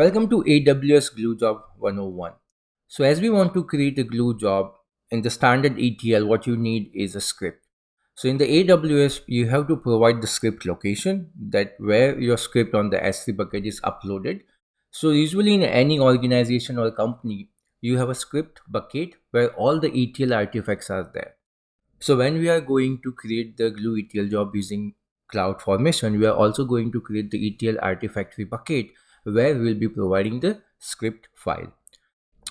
Welcome to AWS GlueJob 101. So as we want to create a glue job in the standard ETL, what you need is a script. So in the AWS, you have to provide the script location that where your script on the S3 bucket is uploaded. So usually in any organization or company, you have a script bucket where all the ETL artifacts are there. So when we are going to create the glue ETL job using cloud formation, we are also going to create the ETL artifactory bucket where we'll be providing the script file.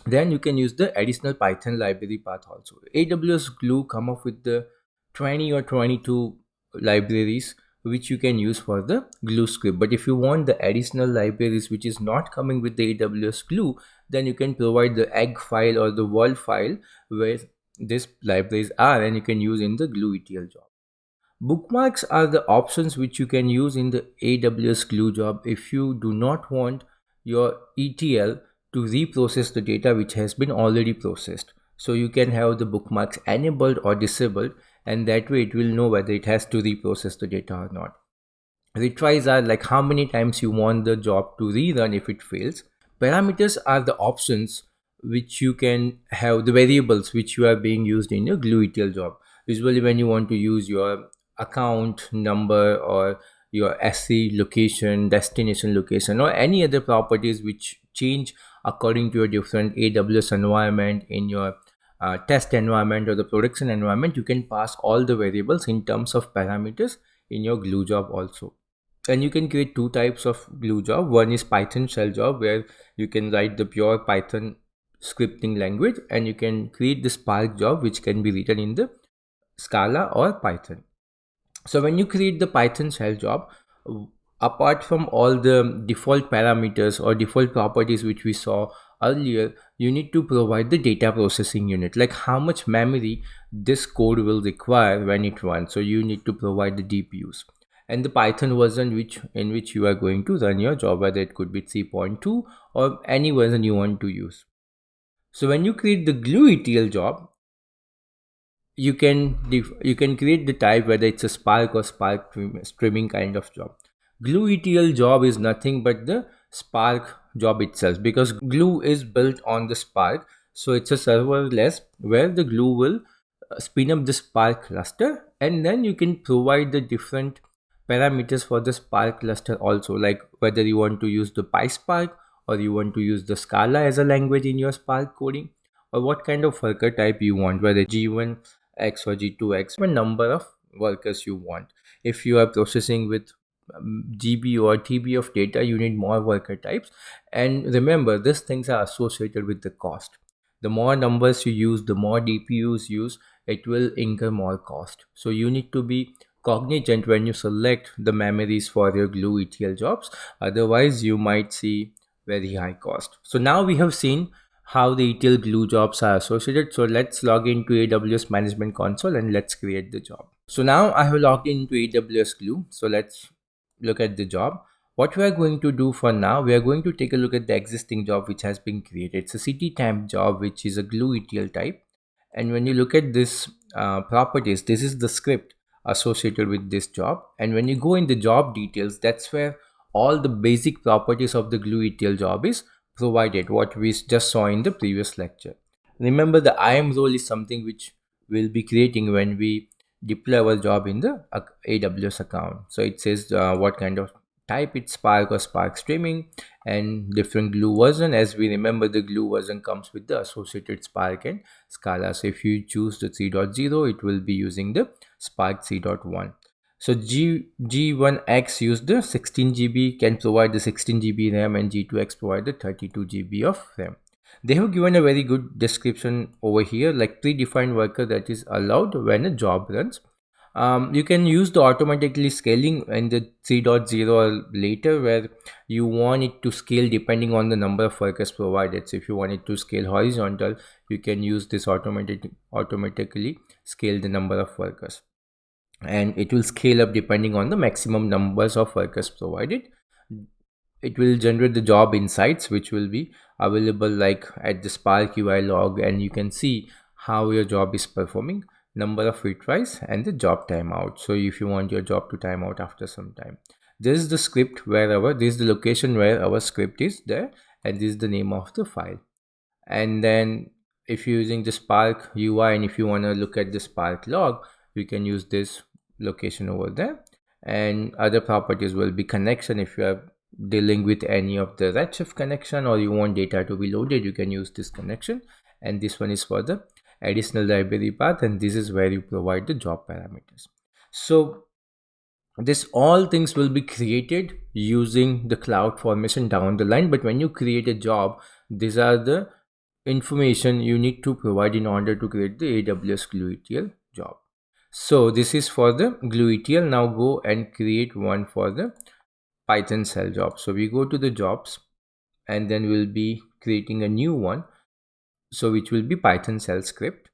Then you can use the additional Python library path also. AWS Glue come up with the 20 or 22 libraries which you can use for the glue script. But if you want the additional libraries which is not coming with the AWS Glue, then you can provide the egg file or the world file where these libraries are, and you can use in the glue ETL job. Bookmarks are the options which you can use in the AWS Glue job if you do not want your ETL to reprocess the data which has been already processed. So you can have the bookmarks enabled or disabled, and that way it will know whether it has to reprocess the data or not. Retries are like how many times you want the job to rerun if it fails. Parameters are the options which you can have, the variables which you are being used in your glue ETL job. Usually when you want to use your account number or your SC location, destination location, or any other properties which change according to your different AWS environment, in your test environment or the production environment, you can pass all the variables in terms of parameters in your glue job also. And you can create two types of glue job. One is Python shell job where you can write the pure Python scripting language, and you can create the Spark job which can be written in the Scala or Python. So when you create the Python shell job, apart from all the default parameters or default properties which we saw earlier, you need to provide the data processing unit, like how much memory this code will require when it runs. So you need to provide the DPUs and the Python version in which you are going to run your job, whether it could be 3.2 or any version you want to use. So when you create the glue ETL job, you can create the type whether it's a Spark or Spark streaming kind of job. Glue ETL job is nothing but the Spark job itself, because glue is built on the Spark. So it's a serverless where the glue will spin up the Spark cluster, and then you can provide the different parameters for the Spark cluster also, like whether you want to use the PySpark or you want to use the Scala as a language in your Spark coding, or what kind of worker type you want, whether G1X or G2X, what number of workers you want. If you are processing with GB or TB of data, you need more worker types. And remember, these things are associated with the cost. The more numbers you use, the more DPUs use, it will incur more cost. So you need to be cognizant when you select the memories for your glue ETL jobs. Otherwise, you might see very high cost. So now we have seen how the ETL glue jobs are associated. So let's log into AWS Management Console and let's create the job. So now I have logged into AWS Glue. So let's look at the job. What we are going to do for now, we are going to take a look at the existing job which has been created. It's a city temp job which is a glue ETL type. And when you look at this properties, this is the script associated with this job. And when you go in the job details, that's where all the basic properties of the glue ETL job is provided, what we just saw in the previous lecture. Remember, the IAM role is something which we'll be creating when we deploy our job in the AWS account. So it says what kind of type it's Spark or Spark streaming, and different glue version. As we remember, the glue version comes with the associated Spark and Scala. So if you choose the 3.0, it will be using the Spark 3.1. So G1X use the 16 GB, can provide the 16 GB RAM, and G2X provide the 32 GB of RAM. They have given a very good description over here, like predefined worker that is allowed when a job runs. You can use the automatically scaling in the 3.0 or later, where you want it to scale depending on the number of workers provided. So if you want it to scale horizontal, you can use this automatically scale the number of workers, and it will scale up depending on the maximum numbers of workers provided. It will generate the job insights which will be available like at the Spark UI log, and you can see how your job is performing, number of retries, and the job timeout. So if you want your job to time out after some time, This is the script this is the location where our script is there, and this is the name of the file. And then if you're using the Spark UI and if you want to look at the Spark log, you can use this location over there. And other properties will be connection. If you are dealing with any of the Redshift connection or you want data to be loaded, you can use this connection. And this one is for the additional library path, and this is where you provide the job parameters. So this all things will be created using the cloud formation down the line, but when you create a job, these are the information you need to provide in order to create the AWS Glue ETL job. So this is for the Glue ETL. Now go and create one for the Python shell job. So we go to the jobs, and then we'll be creating a new one, so which will be Python shell script,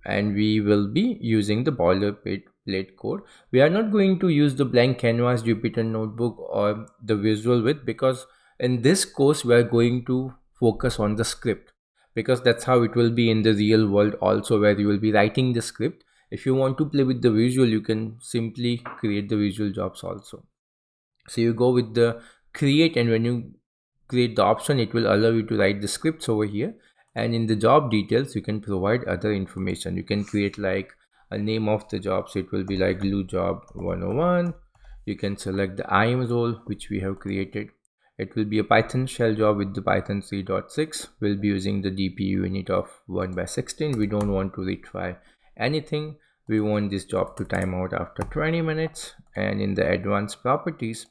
and we will be using the boilerplate code. We are not going to use the blank canvas, Jupyter notebook, or the visual with, because in this course we are going to focus on the script, because that's how it will be in the real world also, where you will be writing the script. If you want to play with the visual, you can simply create the visual jobs also. So you go with the create, and when you create the option, it will allow you to write the scripts over here. And in the job details, you can provide other information. You can create like a name of the job, so it will be like GlueJob 101. You can select the IAM role which we have created. It will be a Python shell job with the Python 3.6. We'll be using the DPU unit of 1/16. We don't want to retry anything. We want this job to time out after 20 minutes. And in the advanced properties,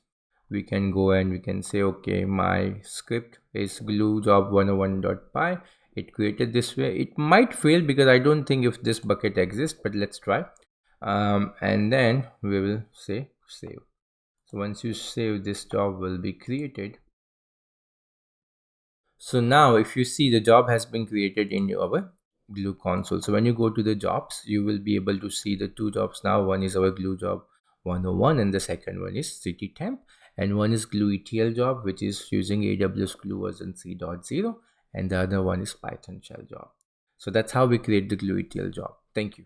we can go and we can say, okay, my script is gluejob101.py. It created this way. It might fail because I don't think if this bucket exists, but let's try. And then we will say save. So once you save, this job will be created. So now if you see, the job has been created in your Glue console. So when you go to the jobs, you will be able to see the two jobs now. One is our Glue Job 101 and the second one is City Temp, and one is Glue ETL job, which is using AWS Glue version 3.0, and the other one is Python shell job. So that's how we create the Glue ETL job. Thank you.